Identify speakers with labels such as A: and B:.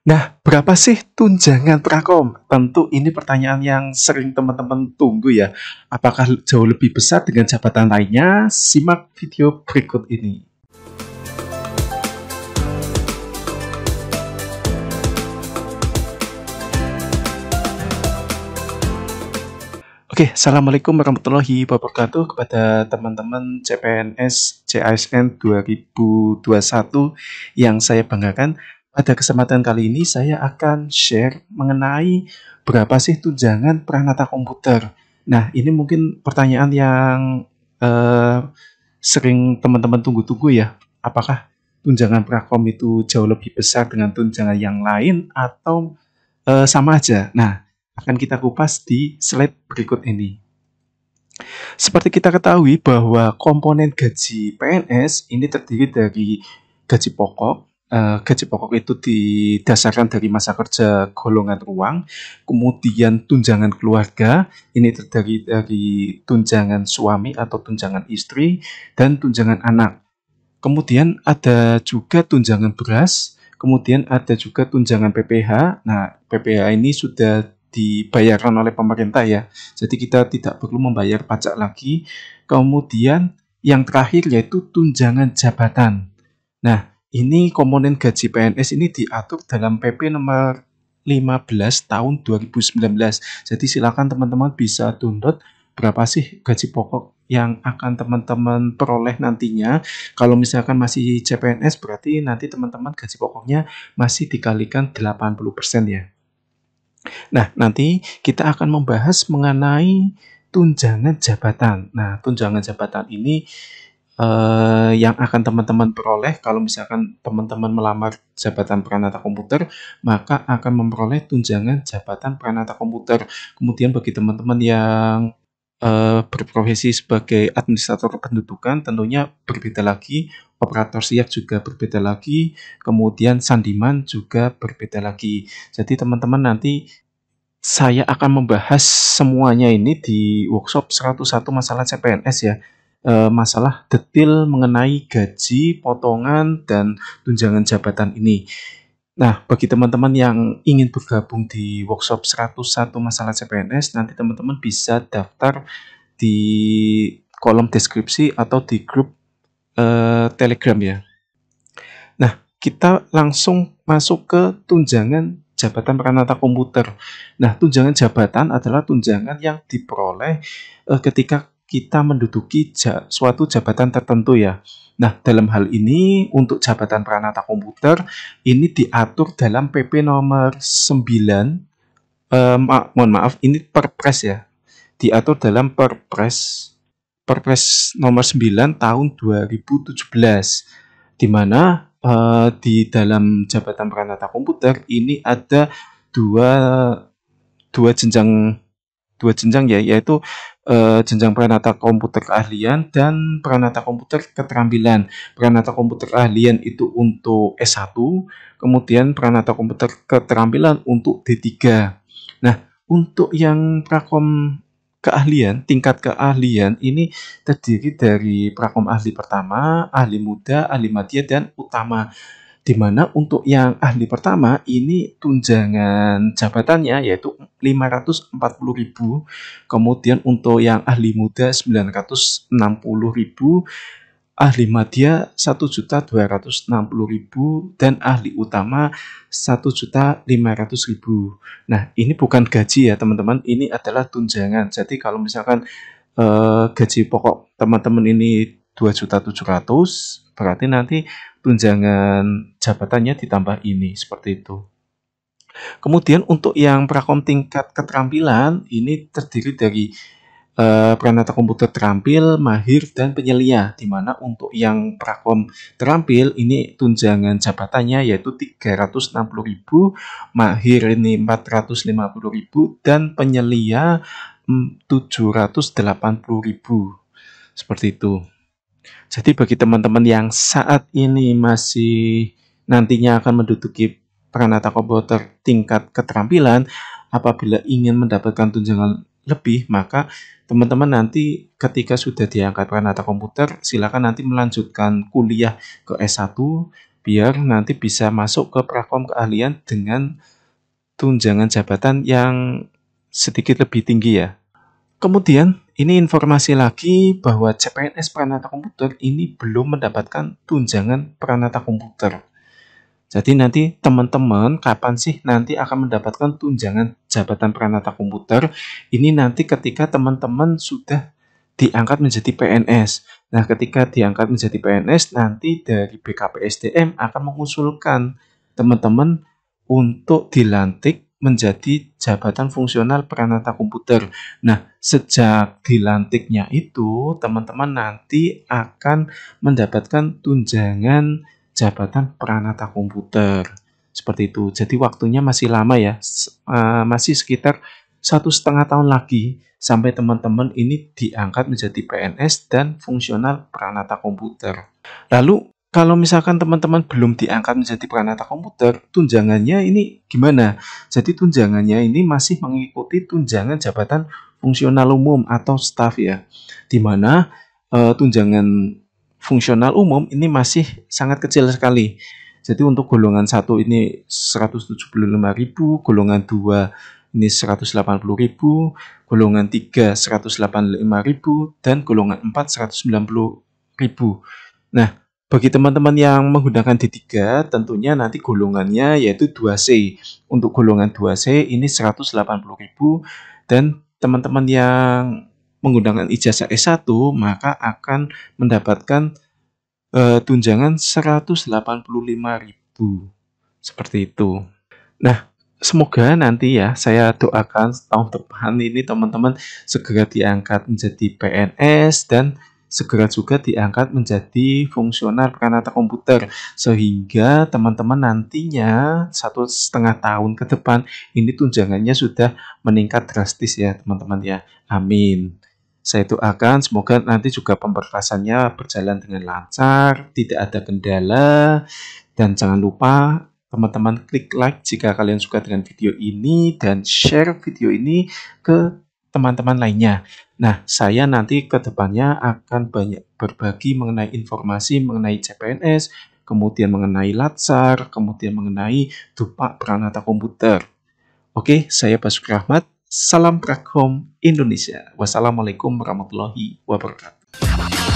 A: Nah, berapa sih tunjangan Prakom? Tentu ini pertanyaan yang sering teman-teman tunggu ya. Apakah jauh lebih besar dengan jabatan lainnya? Simak video berikut ini. Oke, Assalamualaikum warahmatullahi wabarakatuh kepada teman-teman CPNS CASN 2021 yang saya banggakan. Pada kesempatan kali ini saya akan share mengenai berapa sih tunjangan Pranata Komputer. Nah, ini mungkin pertanyaan yang eh, sering teman-teman tunggu-tunggu ya. Apakah tunjangan Prakom itu jauh lebih besar dengan tunjangan yang lain atau sama aja? Nah, akan kita kupas di slide berikut ini. Seperti kita ketahui bahwa komponen gaji PNS ini terdiri dari gaji pokok. Gaji pokok itu didasarkan dari masa kerja golongan ruang, kemudian tunjangan keluarga, ini terdiri dari tunjangan suami atau tunjangan istri, dan tunjangan anak. Kemudian ada juga tunjangan beras, kemudian ada juga tunjangan PPH. Nah, PPH ini sudah dibayarkan oleh pemerintah ya. Jadi kita tidak perlu membayar pajak lagi. Kemudian yang terakhir yaitu tunjangan jabatan. Nah, ini komponen gaji PNS ini diatur dalam PP nomor 15 tahun 2019. Jadi silakan teman-teman bisa download berapa sih gaji pokok yang akan teman-teman peroleh nantinya. Kalau misalkan masih CPNS berarti nanti teman-teman gaji pokoknya masih dikalikan 80% ya. Nah, nanti kita akan membahas mengenai tunjangan jabatan. Nah, tunjangan jabatan ini yang akan teman-teman peroleh kalau misalkan teman-teman melamar jabatan Pranata Komputer, maka akan memperoleh tunjangan jabatan Pranata Komputer. Kemudian bagi teman-teman yang berprofesi sebagai administrator kependudukan tentunya berbeda lagi, operator siak juga berbeda lagi, kemudian sandiman juga berbeda lagi. Jadi teman-teman nanti saya akan membahas semuanya ini di workshop 101 masalah CPNS ya. Masalah detail mengenai gaji, potongan, dan tunjangan jabatan ini. Nah, bagi teman-teman yang ingin bergabung di workshop 101 masalah CPNS, nanti teman-teman bisa daftar di kolom deskripsi atau di grup Telegram ya. Nah, kita langsung masuk ke tunjangan jabatan Pranata Komputer. Nah, tunjangan jabatan adalah tunjangan yang diperoleh ketika kita menduduki suatu jabatan tertentu ya. Nah, dalam hal ini untuk jabatan Pranata Komputer ini diatur dalam PP nomor 9, mohon maaf, ini Perpres ya. Diatur dalam Perpres nomor 9 tahun 2017, di mana di dalam jabatan Pranata Komputer ini ada dua dua jenjang ya, yaitu jenjang Pranata Komputer Keahlian dan Pranata Komputer Keterampilan. Pranata Komputer Keahlian itu untuk S1, kemudian Pranata Komputer Keterampilan untuk D3. Nah, untuk yang Prakom keahlian, tingkat keahlian ini terdiri dari Prakom ahli pertama, ahli muda, ahli madya, dan utama. Di mana untuk yang ahli pertama ini tunjangan jabatannya yaitu 540.000, kemudian untuk yang ahli muda 960.000, ahli madya 1.260.000, dan ahli utama 1.500.000. Nah, ini bukan gaji ya teman-teman, ini adalah tunjangan. Jadi kalau misalkan gaji pokok teman-teman ini 2.700.000, berarti nanti tunjangan jabatannya ditambah ini, seperti itu. Kemudian untuk yang Prakom tingkat keterampilan ini terdiri dari Pranata Komputer Terampil, Mahir, dan Penyelia, di mana untuk yang Prakom Terampil ini tunjangan jabatannya yaitu 360.000, Mahir ini 450.000, dan Penyelia 780.000, seperti itu. Jadi bagi teman-teman yang saat ini masih nantinya akan menduduki Pranata Komputer tingkat keterampilan, apabila ingin mendapatkan tunjangan lebih, maka teman-teman nanti ketika sudah diangkat Pranata Komputer, silakan nanti melanjutkan kuliah ke S1 biar nanti bisa masuk ke platform keahlian dengan tunjangan jabatan yang sedikit lebih tinggi ya. Kemudian ini informasi lagi bahwa CPNS Pranata Komputer ini belum mendapatkan tunjangan Pranata Komputer. Jadi nanti teman-teman kapan sih nanti akan mendapatkan tunjangan jabatan Pranata Komputer? Ini nanti ketika teman-teman sudah diangkat menjadi PNS. Nah, ketika diangkat menjadi PNS, nanti dari BKPSDM akan mengusulkan teman-teman untuk dilantik menjadi jabatan fungsional Pranata Komputer. Nah, sejak dilantiknya itu, teman-teman nanti akan mendapatkan tunjangan jabatan Pranata Komputer. Seperti itu. Jadi waktunya masih lama ya, masih sekitar 1,5 tahun lagi sampai teman-teman ini diangkat menjadi PNS dan fungsional Pranata Komputer. Lalu kalau misalkan teman-teman belum diangkat menjadi Pranata Komputer, tunjangannya ini gimana? Jadi tunjangannya ini masih mengikuti tunjangan jabatan fungsional umum atau staf ya, di mana tunjangan fungsional umum ini masih sangat kecil sekali. Jadi untuk golongan 1 ini 175.000, golongan 2 ini 180.000, golongan 3 185.000, dan golongan 4 190.000. Nah, bagi teman-teman yang menggunakan D3, tentunya nanti golongannya yaitu 2C. Untuk golongan 2C ini 180.000, dan teman-teman yang menggunakan ijazah S1 maka akan mendapatkan tunjangan 185.000. Seperti itu. Nah, semoga nanti ya saya doakan tahun depan ini teman-teman segera diangkat menjadi PNS dan segera juga diangkat menjadi fungsional Pranata Komputer, sehingga teman-teman nantinya 1,5 tahun ke depan ini tunjangannya sudah meningkat drastis ya teman-teman ya. Amin. Saya doakan semoga nanti juga pemberkasannya berjalan dengan lancar, tidak ada kendala, dan jangan lupa teman-teman klik like jika kalian suka dengan video ini dan share video ini ke teman-teman lainnya. Nah, saya nanti ke depannya akan banyak berbagi mengenai informasi mengenai CPNS, kemudian mengenai Latsar, kemudian mengenai Dupak Pranata Komputer. Oke, saya Basuki Rahmat. Salam Prakom Indonesia. Wassalamualaikum warahmatullahi wabarakatuh.